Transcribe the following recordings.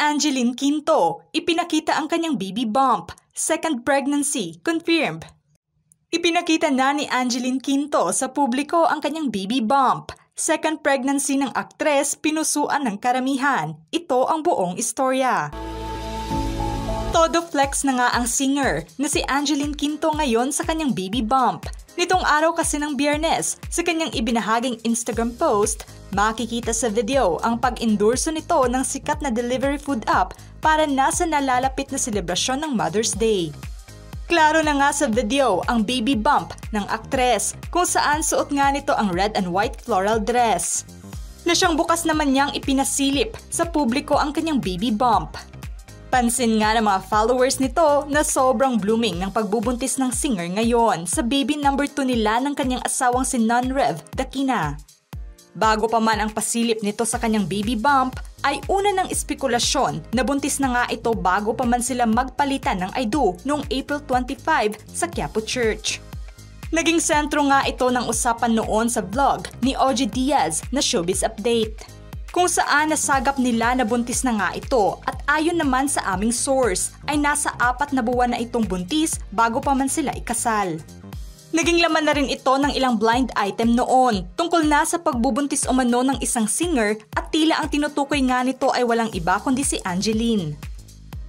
Angeline Quinto, ipinakita ang kanyang baby bump. Second pregnancy, confirmed. Ipinakita na ni Angeline Quinto sa publiko ang kanyang baby bump. Second pregnancy ng aktres, pinusuan ng karamihan. Ito ang buong istorya. Todo flex na nga ang singer na si Angeline Quinto ngayon sa kanyang baby bump. Nitong araw kasi ng Biyernes, sa kanyang ibinahaging Instagram post, makikita sa video ang pag-endorso nito ng sikat na delivery food app para nasa nalalapit na selebrasyon ng Mother's Day. Klaro na nga sa video ang baby bump ng aktres kung saan suot nga nito ang red and white floral dress. Na siyang bukas naman niyang ipinasilip sa publiko ang kanyang baby bump. Pansin nga ng mga followers nito na sobrang blooming ng pagbubuntis ng singer ngayon sa baby number 2 nila ng kanyang asawang si Non-Rev Dakina. Bago pa man ang pasilip nito sa kanyang baby bump, ay una ng espekulasyon na buntis na nga ito bago pa man sila magpalitan ng I do noong April 25 sa Quiapo Church. Naging sentro nga ito ng usapan noon sa vlog ni OG Diaz na Showbiz Update, kung saan nasagap nila na buntis na nga ito at ayon naman sa aming source ay nasa 4 na buwan na itong buntis bago pa man sila ikasal. Naging laman na rin ito ng ilang blind item noon tungkol na sa pagbubuntis umano ng isang singer at tila ang tinutukoy nga nito ay walang iba kundi si Angeline.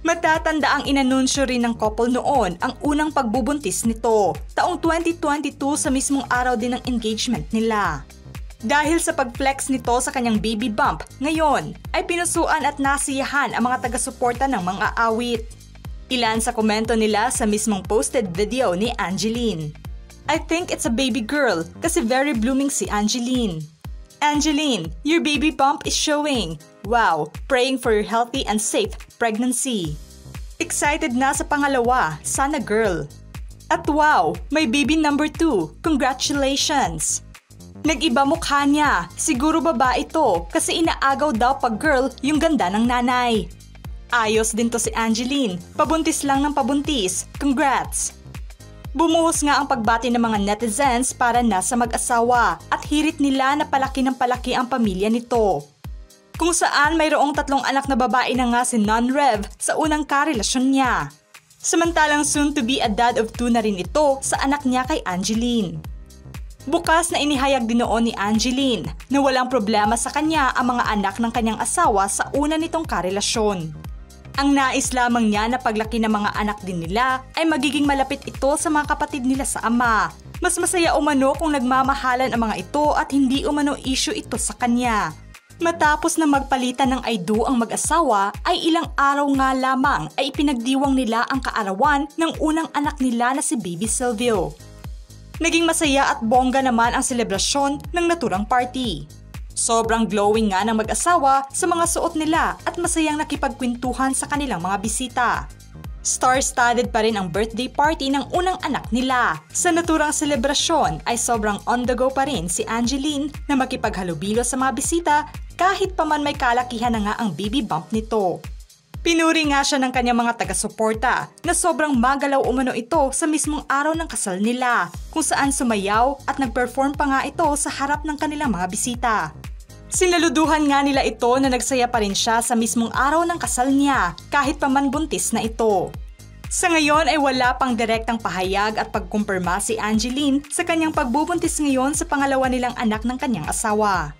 Matatanda ang inanunsyo rin ng couple noon ang unang pagbubuntis nito, taong 2022 sa mismong araw din ng engagement nila. Dahil sa pag-flex nito sa kanyang baby bump, ngayon ay pinusuan at nasiyahan ang mga taga-suporta ng mga awit. Ilan sa komento nila sa mismong posted video ni Angeline. I think it's a baby girl kasi very blooming si Angeline. Angeline, your baby bump is showing. Wow, praying for your healthy and safe pregnancy. Excited na sa pangalawa, sana girl. At wow, may baby number 2. Congratulations! Nag-iba mukha niya, siguro babae ito kasi inaagaw daw pag girl yung ganda ng nanay. Ayos din to si Angeline, pabuntis lang ng pabuntis, congrats! Bumuhos nga ang pagbati ng mga netizens para nasa mag-asawa at hirit nila na palaki ng palaki ang pamilya nito. Kung saan mayroong 3 anak na babae na nga si Non-Rev sa unang karelasyon niya. Samantalang soon to be a dad of 2 na rin ito sa anak niya kay Angeline. Bukas na inihayag din noon ni Angeline na walang problema sa kanya ang mga anak ng kanyang asawa sa una nitong karelasyon. Ang nais lamang niya na paglaki ng mga anak din nila ay magiging malapit ito sa mga kapatid nila sa ama. Mas masaya umano kung nagmamahalan ang mga ito at hindi umano issue ito sa kanya. Matapos na magpalitan ng I do ang mag-asawa ay ilang araw nga lamang ay ipinagdiwang nila ang kaarawan ng unang anak nila na si Baby Silvio. Naging masaya at bongga naman ang selebrasyon ng naturang party. Sobrang glowing nga ng mag-asawa sa mga suot nila at masayang nakipagkwentuhan sa kanilang mga bisita. Star-studded pa rin ang birthday party ng unang anak nila. Sa naturang selebrasyon ay sobrang on the go pa rin si Angeline na makipaghalubilo sa mga bisita kahit pa man may kalakihan na nga ang baby bump nito. Pinuri nga siya ng kanyang mga taga-suporta na sobrang magalaw umano ito sa mismong araw ng kasal nila, kung saan sumayaw at nag-perform pa nga ito sa harap ng kanilang mga bisita. Sinaluduhan nga nila ito na nagsaya pa rin siya sa mismong araw ng kasal niya kahit pa man buntis na ito. Sa ngayon ay wala pang direktang pahayag at pagkumpirma si Angeline sa kanyang pagbubuntis ngayon sa pangalawa nilang anak ng kanyang asawa.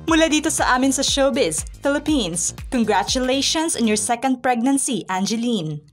Mula dito sa amin sa Showbiz Philippines, congratulations on your second pregnancy, Angeline!